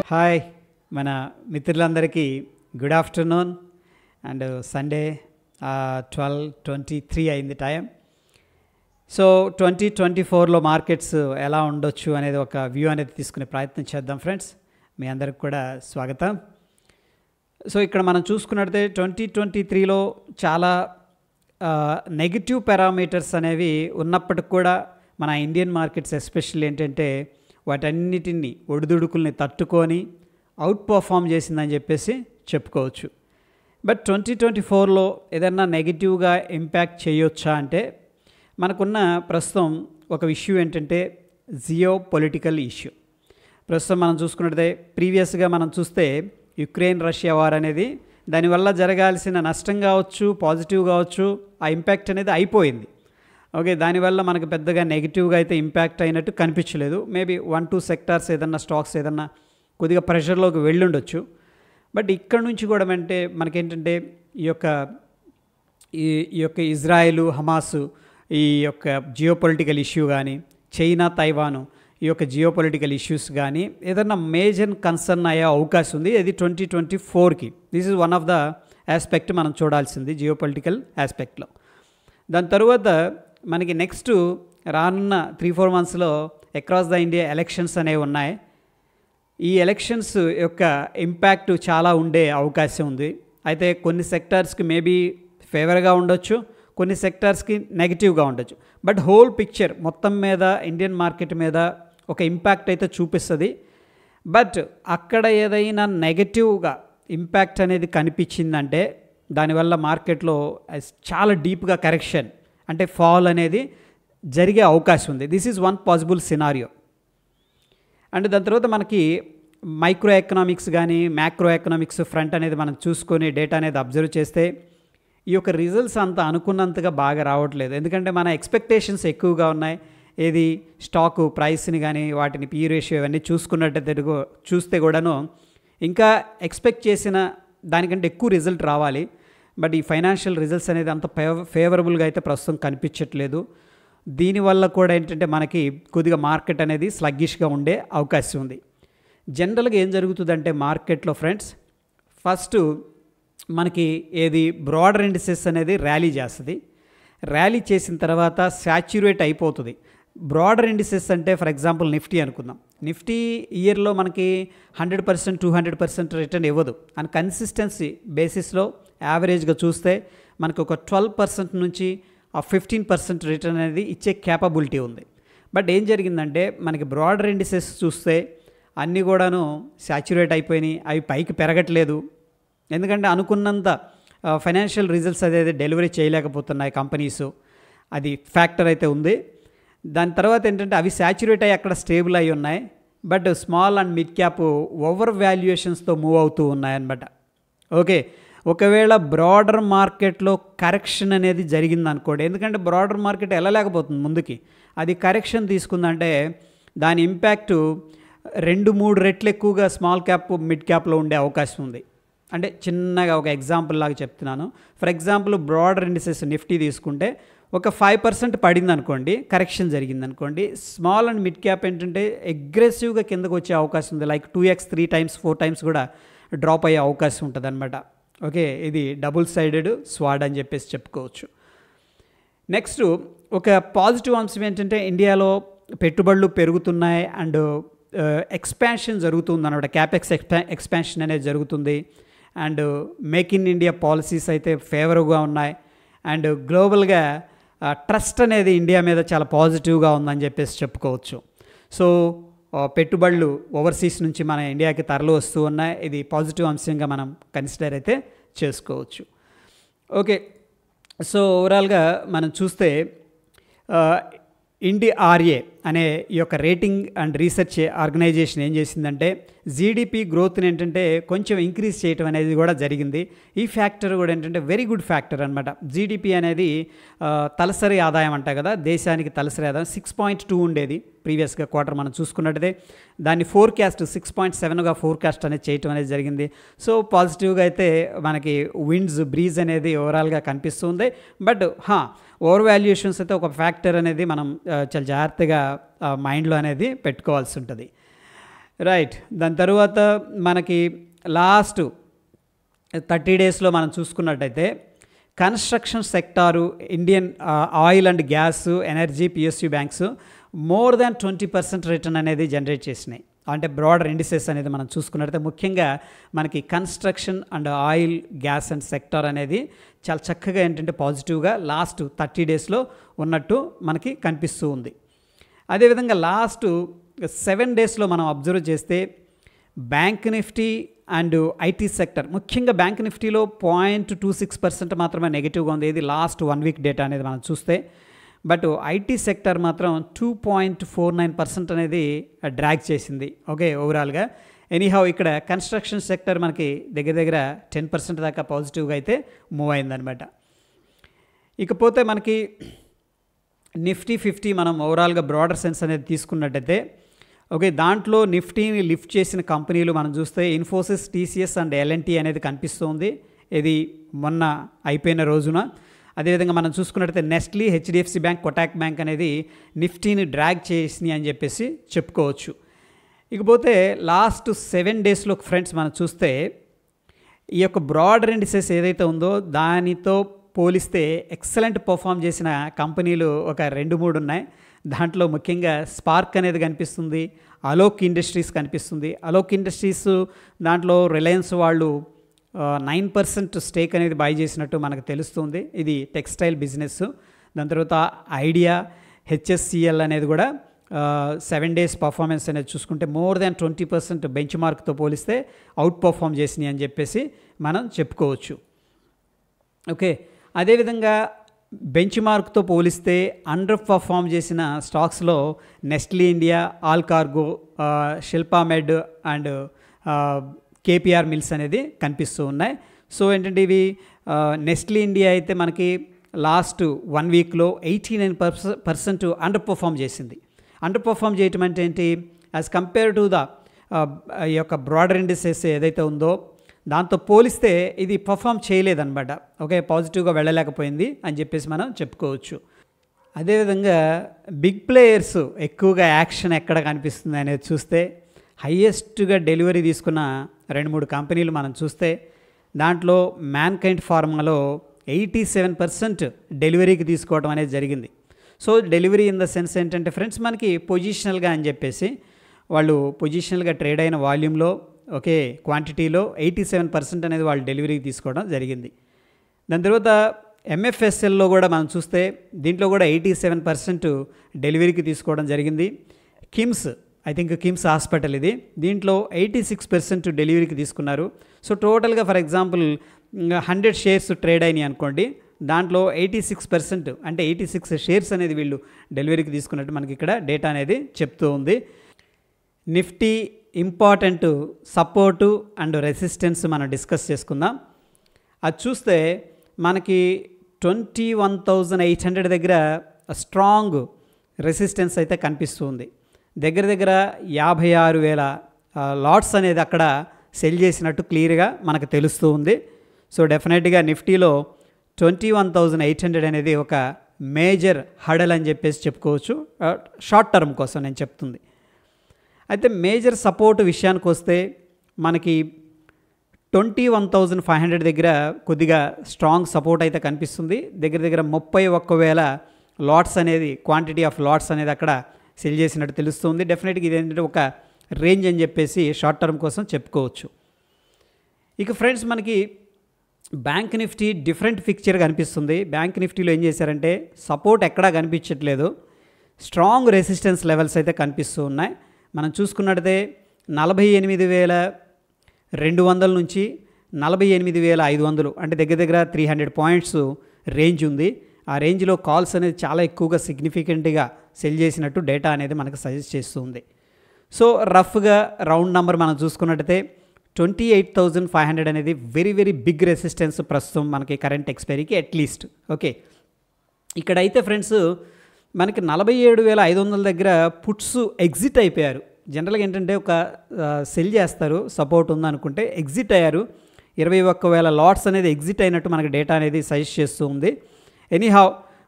Hi మన మిత్రులందరికీ good afternoon and Sunday 12:23 అయింది టైం. సో 2024లో మార్కెట్స్ ఎలా ఉండొచ్చు అనేది ఒక వ్యూ అనేది తీసుకునే ప్రయత్నం చేద్దాం ఫ్రెండ్స్. మీ అందరికి కూడా స్వాగతం. సో ఇక్కడ మనం చూసుకున్నట్లయితే 2023లో చాలా నెగిటివ్ పారామీటర్స్ అనేవి ఉన్నప్పటికి కూడా మన ఇండియన్ మార్కెట్స్ ఎస్పెషల్లీ ఏంటంటే వాటన్నిటిని ఒడిదుడుకుల్ని తట్టుకొని అవుట్ పర్ఫామ్ చేసిందని చెప్పేసి చెప్పుకోవచ్చు. బట్ 2024లో ఏదన్నా నెగిటివ్గా ఇంపాక్ట్ చేయొచ్చా అంటే మనకున్న ప్రస్తుతం ఒక ఇష్యూ ఏంటంటే జియో పొలిటికల్ ఇష్యూ. ప్రస్తుతం మనం చూసుకున్నట్లయితే ప్రీవియస్గా మనం చూస్తే యుక్రెయిన్ రష్యా వార్ అనేది దానివల్ల జరగాల్సిన నష్టం కావచ్చు, పాజిటివ్ కావచ్చు, ఆ ఇంపాక్ట్ అనేది అయిపోయింది. ఓకే, దానివల్ల మనకు పెద్దగా నెగిటివ్గా అయితే ఇంపాక్ట్ అయినట్టు కనిపించలేదు. మేబీ 1-2 సెక్టార్స్ ఏదన్నా స్టాక్స్ ఏదన్నా కొద్దిగా ప్రెషర్లోకి వెళ్ళుండొచ్చు. బట్ ఇక్కడ నుంచి కూడా అంటే మనకేంటంటే ఈ యొక్క ఇజ్రాయెల్ హమాసు ఈ యొక్క జియోపొలిటికల్ ఇష్యూ కానీ, చైనా తైవాను ఈ యొక్క జియోపొలిటికల్ ఇష్యూస్ కానీ ఏదన్నా మేజర్ కన్సర్న్ అయ్యే అవకాశం ఉంది. ఇది 2024కి this is one of the aspect మనం చూడాల్సింది జియోపొలిటికల్ ఆస్పెక్ట్లో. దాని తర్వాత మనకి నెక్స్ట్ రానున్న 3-4 మంత్స్లో అక్రాస్ ద ఇండియా ఎలక్షన్స్ అనేవి ఉన్నాయి. ఈ ఎలక్షన్స్ యొక్క ఇంపాక్ట్ చాలా ఉండే అవకాశం ఉంది. అయితే కొన్ని సెక్టార్స్కి మేబీ ఫేవర్గా ఉండొచ్చు, కొన్ని సెక్టార్స్కి నెగిటివ్గా ఉండొచ్చు. బట్ హోల్ పిక్చర్ మొత్తం మీద ఇండియన్ మార్కెట్ మీద ఒక ఇంపాక్ట్ అయితే చూపిస్తుంది. బట్ అక్కడ ఏదైనా నెగటివ్గా ఇంపాక్ట్ అనేది కనిపించిందంటే దానివల్ల మార్కెట్లో చాలా డీప్గా కరెక్షన్ అంటే ఫాల్ అనేది జరిగే అవకాశం ఉంది. This is one possible scenario. And దాని తర్వాత మనకి మైక్రో ఎకనామిక్స్ కానీ మ్యాక్రో ఎకనామిక్స్ ఫ్రంట్ అనేది మనం చూసుకొని డేటా అనేది అబ్జర్వ్ చేస్తే ఈ యొక్క రిజల్ట్స్ అంత అనుకున్నంతగా బాగా రావట్లేదు. ఎందుకంటే మన ఎక్స్పెక్టేషన్స్ ఎక్కువగా ఉన్నాయి. ఏది స్టాకు ప్రైస్ని కానీ వాటిని పీ రేషియో ఇవన్నీ చూస్తే కూడాను ఇంకా ఎక్స్పెక్ట్ చేసిన దానికంటే ఎక్కువ రిజల్ట్ రావాలి. బట్ ఈ ఫైనాన్షియల్ రిజల్ట్స్ అనేది అంత ఫేవరబుల్గా అయితే ప్రస్తుతం కనిపించట్లేదు. దీనివల్ల కూడా ఏంటంటే మనకి కొద్దిగా మార్కెట్ అనేది స్లగ్గిష్గా ఉండే అవకాశం ఉంది. జనరల్గా ఏం జరుగుతుందంటే మార్కెట్లో ఫ్రెండ్స్ ఫస్ట్ మనకి ఏది బ్రాడర్ ఇండిసెస్ అనేది ర్యాలీ చేస్తుంది. ర్యాలీ చేసిన తర్వాత సాచ్యురేట్ అయిపోతుంది. బ్రాడర్ ఇండిసెస్ అంటే ఫర్ ఎగ్జాంపుల్ నిఫ్టీ అనుకుందాం. నిఫ్టీ ఇయర్లో మనకి 100%, 200% రిటర్న్ ఇవ్వదు. అండ్ కన్సిస్టెన్సీ బేసిస్లో యావరేజ్గా చూస్తే మనకు ఒక 12% నుంచి 15% రిటర్న్ అనేది ఇచ్చే క్యాపబిలిటీ ఉంది. బట్ ఏం జరిగిందంటే మనకి బ్రాడర్ ఇండిసెస్ చూస్తే అన్నీ కూడాను సాచ్యురేట్ అయిపోయినాయి. అవి పైకి పెరగట్లేదు. ఎందుకంటే అనుకున్నంత ఫైనాన్షియల్ రిజల్ట్స్ అనేది డెలివరీ చేయలేకపోతున్నాయి కంపెనీస్. అది ఫ్యాక్టర్ అయితే ఉంది. దాని తర్వాత ఏంటంటే అవి సాచ్యురేట్ అయ్యి అక్కడ స్టేబుల్ అయి ఉన్నాయి. But small and mid cap over వాల్యుయేషన్స్తో మూవ్ అవుతూ ఉన్నాయన్నమాట. ఓకే, ఒకవేళ బ్రాడర్ మార్కెట్లో కరెక్షన్ అనేది జరిగింది అనుకోండి, ఎందుకంటే బ్రాడర్ మార్కెట్ వెళ్ళలేకపోతుంది ముందుకి, అది కరెక్షన్ తీసుకుందంటే దాని ఇంపాక్ట్ 2-3 రెట్లు ఎక్కువగా స్మాల్ క్యాప్ మిడ్ క్యాప్లో ఉండే అవకాశం ఉంది. అంటే చిన్నగా ఒక ఎగ్జాంపుల్ లాగా చెప్తున్నాను. For example broader indices Nifty తీసుకుంటే ఒక 5% పడింది అనుకోండి, కరెక్షన్ జరిగింది అనుకోండి, స్మాల్ అండ్ మిడ్ క్యాప్ ఏంటంటే అగ్రెసివ్గా కిందకు వచ్చే అవకాశం ఉంది. లైక్ 2x, 3 times, 4 times కూడా డ్రాప్ అయ్యే అవకాశం ఉంటుంది అనమాట. ఓకే, ఇది డబుల్ సైడెడ్ స్వాడ్ అని చెప్పేసి చెప్పుకోవచ్చు. నెక్స్ట్ ఒక పాజిటివ్ అంశం ఏంటంటే ఇండియాలో పెట్టుబడులు పెరుగుతున్నాయి అండ్ ఎక్స్పాన్షన్ జరుగుతుంది అన్నమాట. క్యాపెక్స్ ఎక్స్పాన్షన్ అనేది జరుగుతుంది. And make in India policies అయితే ఫేవర్గా ఉన్నాయి. అండ్ గ్లోబల్గా ట్రస్ట్ అనేది ఇండియా మీద చాలా పాజిటివ్గా ఉందని చెప్పేసి చెప్పుకోవచ్చు. సో పెట్టుబడులు ఓవర్సీస్ నుంచి మన ఇండియాకి తరలి వస్తూ ఉన్నాయి. ఇది పాజిటివ్ అంశంగా మనం కన్సిడర్ అయితే చేసుకోవచ్చు. ఓకే, సో ఓవరాల్గా మనం చూస్తే INDRA అనే ఈ యొక్క రేటింగ్ అండ్ రీసెర్చ్ ఆర్గనైజేషన్ ఏం చేసిందంటే జీడిపి గ్రోత్ని ఏంటంటే కొంచెం ఇంక్రీజ్ చేయటం అనేది కూడా జరిగింది. ఈ ఫ్యాక్టర్ కూడా ఏంటంటే వెరీ గుడ్ ఫ్యాక్టర్ అనమాట. జీడిపి అనేది తలసరి ఆదాయం అంట కదా, దేశానికి తలసరి ఆదాయం 6.2 ఉండేది ప్రీవియస్గా క్వార్టర్ మనం చూసుకున్నట్టయితే. దాన్ని ఫోర్కాస్ట్ 6.7గా ఫోర్కాస్ట్ అనేది చేయటం అనేది జరిగింది. సో పాజిటివ్గా అయితే మనకి బ్రీజ్ అనేది ఓవరాల్గా కనిపిస్తుంది. బట్ ఓవర్ వాల్యుయేషన్స్ అయితే ఒక ఫ్యాక్టర్ అనేది మనం చాలా జాగ్రత్తగా మైండ్లో అనేది పెట్టుకోవాల్సి ఉంటుంది. రైట్. దాని తర్వాత మనకి లాస్ట్ 30 డేస్లో మనం చూసుకున్నట్టయితే construction sector, Indian oil and gas, energy, PSU banks more than 20% return అనేది జనరేట్ చేసినాయి. అంటే బ్రాడర్ ఇండిసెస్ అనేది మనం చూసుకున్నట్టయితే ముఖ్యంగా మనకి construction and oil, gas and sector అనేది చాలా చక్కగా ఏంటంటే పాజిటివ్గా లాస్ట్ 30 డేస్లో ఉన్నట్టు మనకి కనిపిస్తూ ఉంది. అదేవిధంగా లాస్ట్ 7 డేస్లో మనం అబ్జర్వ్ చేస్తే bank Nifty and IT sector, ముఖ్యంగా బ్యాంక్ నిఫ్టీలో 0.26% మాత్రమే నెగిటివ్గా ఉంది. ఇది లాస్ట్ 1 వీక్ డేటా అనేది మనం చూస్తే. బట్ ఐటీ సెక్టర్ మాత్రం 2.49% అనేది డ్రాగ్ చేసింది. ఓకే, ఓవరాల్గా ఎనీహౌ ఇక్కడ కన్స్ట్రక్షన్ సెక్టర్ మనకి దగ్గర దగ్గర 10% దాకా పాజిటివ్గా అయితే మూవ్ అయిందనమాట. ఇకపోతే మనకి నిఫ్టీ 50 మనం ఓవరాల్గా బ్రాడర్ సెన్స్ అనేది తీసుకున్నట్టయితే ఓకే, దాంట్లో నిఫ్టీని లిఫ్ట్ చేసిన కంపెనీలు మనం చూస్తే ఇన్ఫోసిస్, టీసీఎస్ అండ్ ఎల్ఎన్టీ అనేది కనిపిస్తుంది. ఇది మొన్న అయిపోయిన రోజున. అదేవిధంగా మనం చూసుకున్నట్టయితే Nestle, HDFC bank, Kotak bank అనేది నిఫ్టీని డ్రాగ్ చేసినాయి అని చెప్పేసి చెప్పుకోవచ్చు. ఇకపోతే లాస్ట్ 7 డేస్లో ఫ్రెండ్స్ మనం చూస్తే ఈ యొక్క బ్రాడర్ ఇండిసెస్ ఏదైతే ఉందో దానితో పోలిస్తే ఎక్సలెంట్ పర్ఫామ్ చేసిన కంపెనీలు ఒక 2-3 ఉన్నాయి. దాంట్లో ముఖ్యంగా స్పార్క్ అనేది కనిపిస్తుంది, అలోక్ ఇండస్ట్రీస్ కనిపిస్తుంది. అలోక్ ఇండస్ట్రీస్ దాంట్లో రిలయన్స్ వాళ్ళు 9% స్టేక్ అనేది బై చేసినట్టు మనకు తెలుస్తుంది. ఇది టెక్స్టైల్ బిజినెస్. దాని తర్వాత ఐడియా, హెచ్ఎస్సిఎల్ అనేది కూడా 7 డేస్ పర్ఫార్మెన్స్ అనేది చూసుకుంటే మోర్ దాన్ 20% బెంచ్ మార్క్తో పోలిస్తే అవుట్ పర్ఫామ్ చేసినాయి అని చెప్పేసి మనం చెప్పుకోవచ్చు. ఓకే, అదేవిధంగా బెంచ్ మార్క్తో పోలిస్తే అండర్ పర్ఫామ్ చేసిన స్టాక్స్లో Nestle India, All Cargo, Shilpa Med and KPR Mills అనేది కనిపిస్తూ ఉన్నాయి. సో ఏంటంటే ఇవి నెస్ట్లీ ఇండియా అయితే మనకి లాస్ట్ 1 వీక్లో 89% అండర్ పర్ఫామ్ చేసింది. అండర్ పర్ఫామ్ చేయటం అంటే ఏంటి, యాజ్ కంపేర్ టు ద ఈ యొక్క బ్రాడర్ ఇండిసెస్ ఏదైతే ఉందో దాంతో పోలిస్తే ఇది పర్ఫామ్ చేయలేదన్నమాట. ఓకే, పాజిటివ్గా వెళ్ళలేకపోయింది అని చెప్పేసి మనం చెప్పుకోవచ్చు. అదేవిధంగా బిగ్ ప్లేయర్స్ ఎక్కువగా యాక్షన్ ఎక్కడ కనిపిస్తుంది అనేది చూస్తే హయ్యెస్ట్గా డెలివరీ తీసుకున్న 2-3 కంపెనీలు మనం చూస్తే దాంట్లో మ్యాన్కైండ్ ఫార్మాలో 87% డెలివరీకి తీసుకోవడం అనేది జరిగింది. So delivery in the sense ఏంటంటే ఫ్రెండ్స్ మనకి పొజిషనల్గా అని చెప్పేసి వాళ్ళు పొజిషనల్గా ట్రేడ్ అయిన వాల్యూమ్లో ఓకే క్వాంటిటీలో 87% అనేది వాళ్ళు డెలివరీకి తీసుకోవడం జరిగింది. దాని తర్వాత ఎంఎఫ్ఎస్ఎల్లో కూడా మనం చూస్తే దీంట్లో కూడా 87% డెలివరీకి తీసుకోవడం జరిగింది. KIMS, I think KIMS hospital ఇది, దీంట్లో 86% డెలివరీకి తీసుకున్నారు. సో టోటల్గా ఫర్ ఎగ్జాంపుల్ 100 షేర్స్ ట్రేడ్ అయినాయి అనుకోండి, దాంట్లో 86% అంటే 86 షేర్స్ అనేది వీళ్ళు డెలివరీకి తీసుకున్నట్టు మనకి ఇక్కడ డేటా అనేది చెప్తూ ఉంది. Nifty important support and resistance మనం డిస్కస్ చేసుకుందాం. అది చూస్తే మనకి 21,800 దగ్గర స్ట్రాంగ్ రెసిస్టెన్స్ అయితే కనిపిస్తుంది. దగ్గర దగ్గర 56,000 లాట్స్ అనేది అక్కడ సెల్ చేసినట్టు క్లియర్గా మనకు తెలుస్తూ ఉంది. సో డెఫినెట్గా నిఫ్టీలో 21,800 అనేది ఒక మేజర్ హడల్ అని చెప్పేసి చెప్పుకోవచ్చు షార్ట్ టర్మ్ కోసం నేను చెప్తుంది. అయితే మేజర్ సపోర్ట్ విషయానికి వస్తే మనకి 21,500 దగ్గర కొద్దిగా స్ట్రాంగ్ సపోర్ట్ అయితే కనిపిస్తుంది. దగ్గర దగ్గర 31,000 లాట్స్ అనేది క్వాంటిటీ ఆఫ్ లాట్స్ అనేది అక్కడ సెల్ చేసినట్టు తెలుస్తుంది. డెఫినెట్గా ఇది ఏంటంటే ఒక రేంజ్ అని చెప్పేసి షార్ట్ టర్మ్ కోసం చెప్పుకోవచ్చు. ఇక ఫ్రెండ్స్ మనకి బ్యాంక్ నిఫ్టీ డిఫరెంట్ పిక్చర్ కనిపిస్తుంది. బ్యాంక్ నిఫ్టీలో ఏం చేశారంటే సపోర్ట్ ఎక్కడా కనిపించట్లేదు, స్ట్రాంగ్ రెసిస్టెన్స్ లెవెల్స్ అయితే కనిపిస్తూ ఉన్నాయి. మనం చూసుకున్నట్టయితే 48,200 నుంచి 48,500 అంటే దగ్గర దగ్గర 300 పాయింట్స్ రేంజ్ ఉంది. ఆ రేంజ్లో కాల్స్ అనేది చాలా ఎక్కువగా సిగ్నిఫికెంట్గా సెల్ చేసినట్టు డేటా అనేది మనకు సజెస్ట్ చేస్తుంది. సో రఫ్గా రౌండ్ నెంబర్ మనం చూసుకున్నట్టయితే 28,500 అనేది వెరీ వెరీ బిగ్ రెసిస్టెన్స్ ప్రస్తుతం మనకి కరెంట్ ఎక్స్పైరీకి అట్లీస్ట్. ఓకే, ఇక్కడైతే ఫ్రెండ్స్ మనకి 47,500 దగ్గర పుట్స్ ఎగ్జిట్ అయిపోయారు. జనరల్గా ఏంటంటే ఒక సెల్ చేస్తారు సపోర్ట్ ఉందనుకుంటే, ఎగ్జిట్ అయ్యారు. 21,000 లాట్స్ అనేది ఎగ్జిట్ అయినట్టు మనకి డేటా అనేది సజెస్ట్ చేస్తూ ఉంది. ఎనీహౌ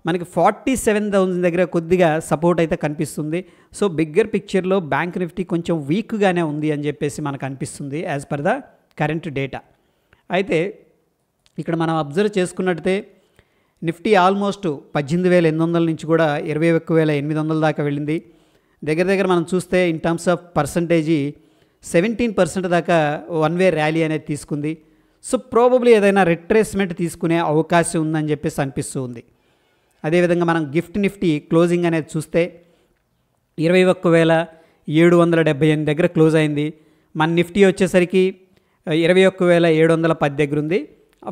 మనకి 47,000 దగ్గర కొద్దిగా సపోర్ట్ అయితే కనిపిస్తుంది. సో బిగ్గర్ పిక్చర్లో బ్యాంక్ నిఫ్టీ కొంచెం వీక్గానే ఉంది అని చెప్పేసి మనకు అనిపిస్తుంది as per the current data. అయితే ఇక్కడ మనం అబ్జర్వ్ చేసుకున్నట్టయితే నిఫ్టీ ఆల్మోస్ట్ 18,800 నుంచి కూడా 21,800 దాకా వెళ్ళింది. దగ్గర దగ్గర మనం చూస్తే ఇన్ టర్మ్స్ ఆఫ్ పర్సంటేజీ 17% దాకా వన్ వే ర్యాలీ అనేది తీసుకుంది. సో ప్రోబబ్లీ ఏదైనా రిట్రేస్మెంట్ తీసుకునే అవకాశం ఉందని చెప్పేసి అనిపిస్తూ ఉంది. అదేవిధంగా మనం గిఫ్ట్ నిఫ్టీ క్లోజింగ్ అనేది చూస్తే 21,778 దగ్గర క్లోజ్ అయింది. మన నిఫ్టీ వచ్చేసరికి 21,710 దగ్గర ఉంది.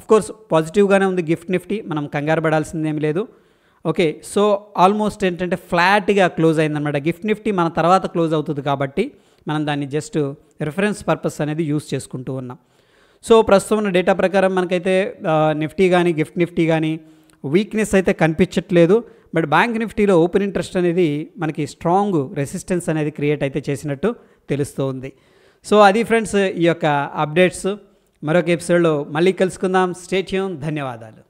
కోర్స్ పాజిటివ్గానే ఉంది గిఫ్ట్ నిఫ్టీ, మనం కంగారు పడాల్సిందేమీ లేదు. ఓకే, సో ఆల్మోస్ట్ ఏంటంటే ఫ్లాట్గా క్లోజ్ అయిందనమాట. గిఫ్ట్ నిఫ్టీ మన తర్వాత క్లోజ్ అవుతుంది కాబట్టి మనం దాన్ని జస్ట్ రిఫరెన్స్ పర్పస్ అనేది యూస్ చేసుకుంటూ ఉన్నాం. సో ప్రస్తుతం ఉన్న డేటా ప్రకారం మనకైతే నిఫ్టీ కానీ గిఫ్ట్ నిఫ్టీ కానీ వీక్నెస్ అయితే కనిపించట్లేదు. బట్ బ్యాంక్ నిఫ్టీలో ఓపెన్ ఇంట్రెస్ట్ అనేది మనకి స్ట్రాంగ్ రెసిస్టెన్స్ అనేది క్రియేట్ అయితే చేసినట్టు తెలుస్తూ ఉంది. సో అది ఫ్రెండ్స్ ఈ యొక్క అప్డేట్స్. మరొక ఎపిసోడ్లో మళ్ళీ కలుసుకుందాం. Stay tune. ధన్యవాదాలు.